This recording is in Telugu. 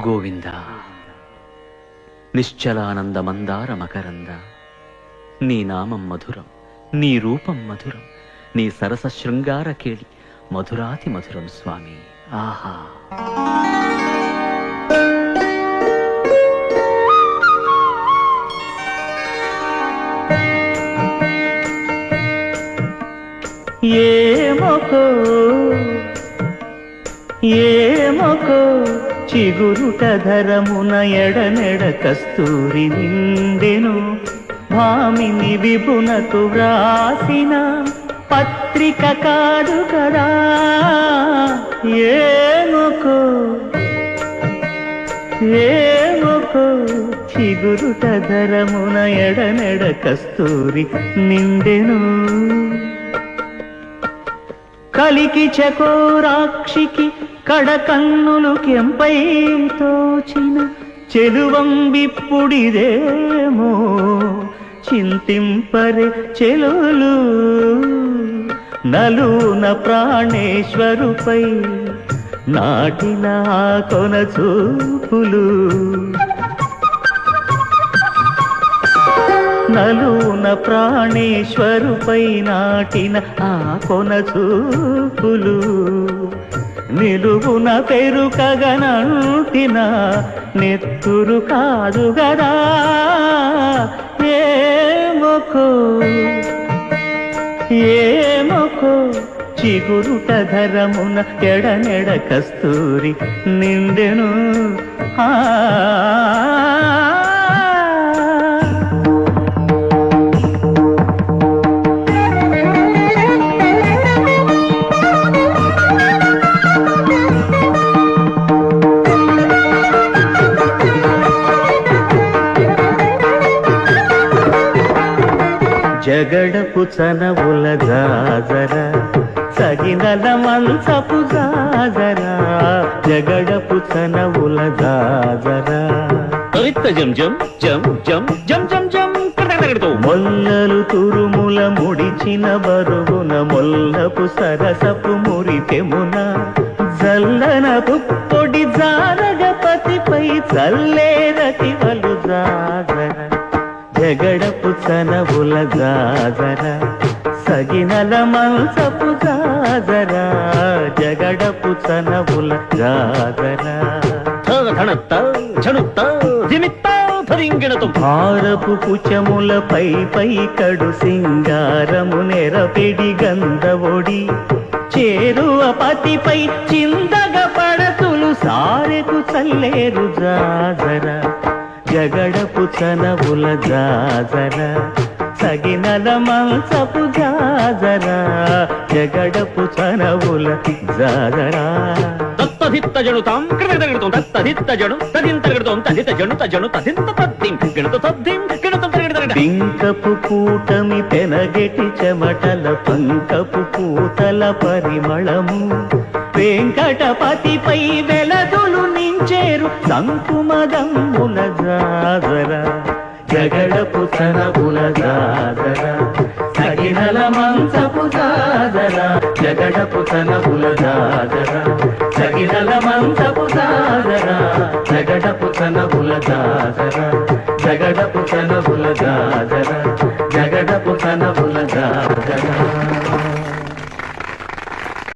గోవింద నిశ్చలానంద మందార మకరంద నీ నామం మధురం, నీ రూపం మధురం, నీ సరస శృంగార కేళి మధురాతి మధురం స్వామి. ఆహా! ఏమొకో ఏమొకో చిగురుట ధరమున ఎడనెడ కస్తూరి నిండెను, భామిని విభునకు వ్రాసిన పత్రిక కాదు కదా. ఏమొకో ఏమొకో చిగురుట ధరమున ఎడనెడ కస్తూరి నిండెను, కలికి చకోరాక్షికి కడకన్నులు కెంపై తోచిన చెలువం విప్పుడిదేమో చింతింపరే చెలులు. నలున ప్రాణేశ్వరుపై నాటిన కొన చూపులు, నలున ప్రాణేశ్వరుపై నాటిన ఆ కొన చూపులు, నిలువున పెరుకగనంటిన నెత్తురు కాదు గదా. ఏమొకో ఏమొకో చిగురుట ధరమున ఎడనెడ కస్తూరి నిండెను. జగడపు చనవుల జాజర సగినల మంచపు జాజర, జగడపు చనవుల జాజర. జం జం జం జం జం జం జం మొల్లలు తురుముల ముడిచిన బరువున మొల్లపు సరసపు మురితెమున జల్లన పుప్పొడి జారగపతిపై చల్లేరతి వలు జాజర, జగడపు చనవుల జాజర సగినల మంచపు జాజర, జగడపు చనవుల జాజర. భారపు కుచముల పై పై కడు సింగారము నెరపిడి గంధవొడి చేరువ పతిపై చిందగ పడతులు సారెకు చల్లేరు జాజర, జగడపు చనవుల జాజర సగినల మంచపు జాజర, జగడపు చనవుల జాజర. తత్తధిత్త జణుతాం క్రిమిదగడుతాం తత్తధిత్త జణు తదింతగడుతాం తదిత జణు తజణు తదింత తద్దిం గణుత తద్దిం గణుతం తగడతగడ. పింకపు కూటమి పెనగెటి చెమటల పంకపు పూతల పరిమళము వెంకటపతిపై వెలదులు నించేరు సంకుమదమ్ముల జాజర, జగడపు చనవుల జాజర సగినల మంచపు జాజర, జగడపు చనవుల జాజర సగినల మంచపు జాజర, జగడపు చనవుల జాజర, జగడపు చనవుల జాజర, జగడపు చనవుల జాజర.